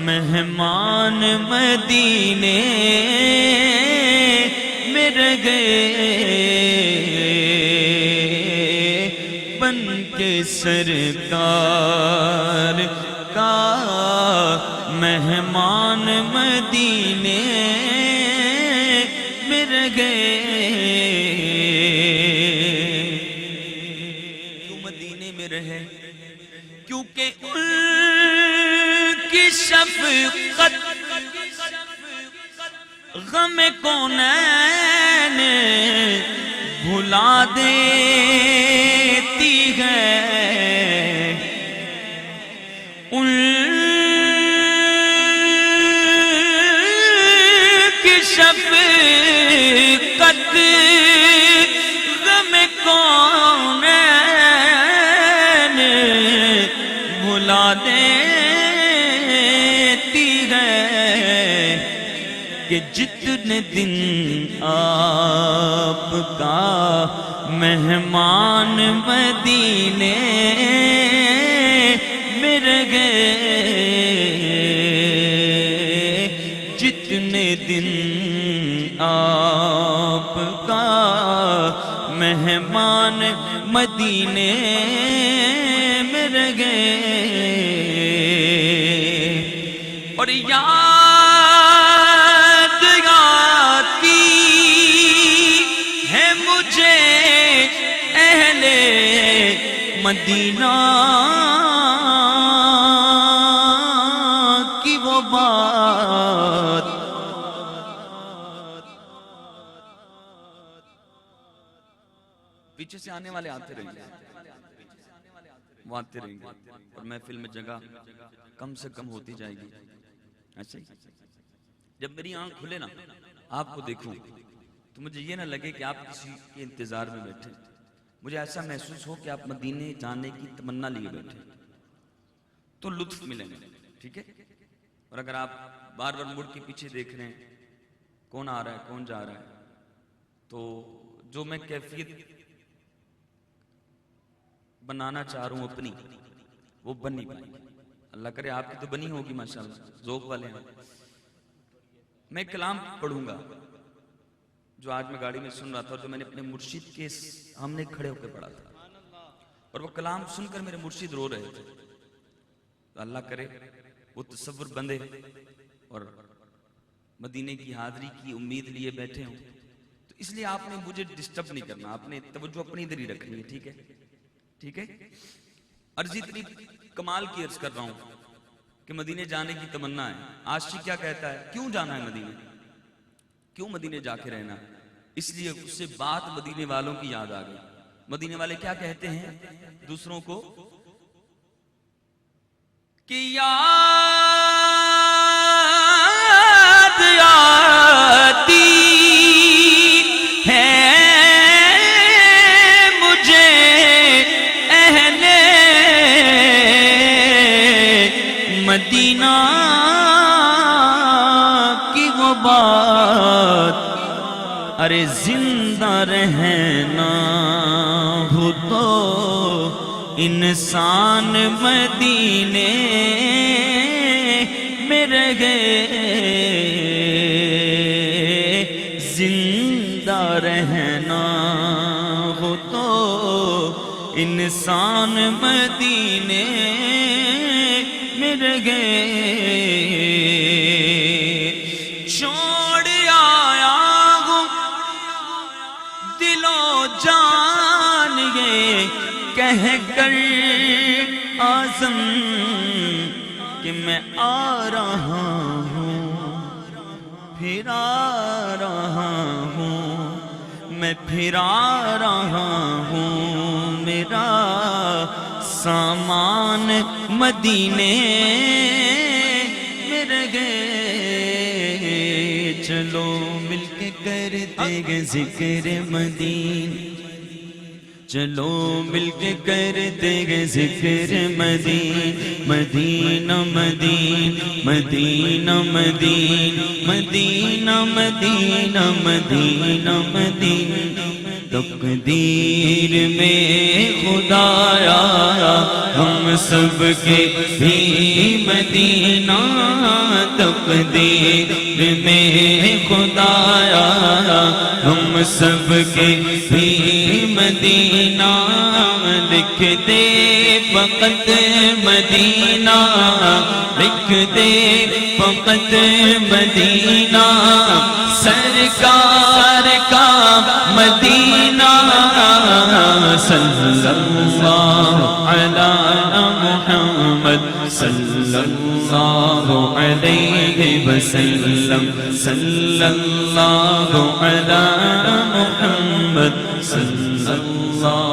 مہمان مدینے میں رہ گئے بن کے سرکار کا مہمان مدینے میں رہ گئے کیوں مدینے میں رہے کیونکہ ان کی شفقت غم کونین بھلا دیتی ہے ان کی شفقت غم کونین بھلا دیتی ہے کہ جتنے دن آپ کا مہمان مدینے میں رہ گئے جتنے دن آپ کا مہمان مدینے میں رہ گئے اور یاد آتی ہے مجھے اہل مدینہ کی وہ بات پیچھے سے آنے والے آتے رہیں گے وہ آتے رہیں گے اور محفل میں جگہ کم سے کم ہوتی جائے گی ایسے ہی جب میری آنکھ کھلے نا آپ کو دیکھوں تو مجھے یہ نہ لگے کہ آپ کسی کے انتظار میں بیٹھے مجھے ایسا محسوس ہو کہ آپ مدینے جانے کی تمنا لیے بیٹھے تو لطف ملے گا ٹھیک ہے اور اگر آپ بار بار مڑ کے پیچھے دیکھ رہے ہیں کون آ رہا ہے کون جا رہا ہے تو جو میں کیفیت بنانا چاہ رہا ہوں اپنی وہ بن نہیں پائے اللہ کرے آپ کی تو بنی ہوگی ماشاءاللہ ذوق والے ہیں میں کلام پڑھوں گا جو آج میں گاڑی میں سن رہا تھا اور جو میں نے اپنے مرشد کے سامنے کھڑے ہو کے پڑھا تھا اور وہ کلام سن کر میرے مرشد رو رہے تھے تو اللہ کرے وہ تصور بندے اور مدینے کی حاضری کی امید لیے بیٹھے ہوں تو اس لیے آپ نے مجھے ڈسٹرب نہیں کرنا آپ نے توجہ اپنی ادھر ہی رکھنی ہے ٹھیک ہے ٹھیک ہے عرض اتنی کمال کی عرض کر رہا ہوں کہ مدینے جانے کی تمنا ہے عاشق کیا کہتا ہے کیوں جانا ہے مدینے کیوں مدینے جا کے رہنا اس لیے اس سے بات مدینے والوں کی یاد آ گئی مدینے والے کیا کہتے ہیں دوسروں کو کہ یاد آتی ہے مجھے اہل مدینہ کی وہ بات ارے زندہ رہنا ہو تو انسان مدینے میں رہ گئے زندہ رہنا ہو تو انسان مدینے میں رہ گئے چھوڑ آیا ہوں دل و جان یہ کہہ کر عزم کہ میں آ رہا ہوں پھر آ رہا ہوں میں پھر آ رہا ہوں میرا سامان مدینے میں رہ گئے چلو مل کے کرتے گے ذکر مدینہ چلو مل کے کرتے گے ذکر مدینہ مدینہ مدینہ مدینہ مدینہ مدینہ مدینہ مدینہ تقدیر میں خدایا ہم سب کے بھی مدینہ تقدیر میں خدایا ہم سب کے بھی مدینہ لکھ دے فقط مدینہ لکھ دے فقط مدینہ سرکار کا مدینہ صلی اللہ علی محمد صلی اللہ علیہ وسلم صلی اللہ علی محمد صلی اللہ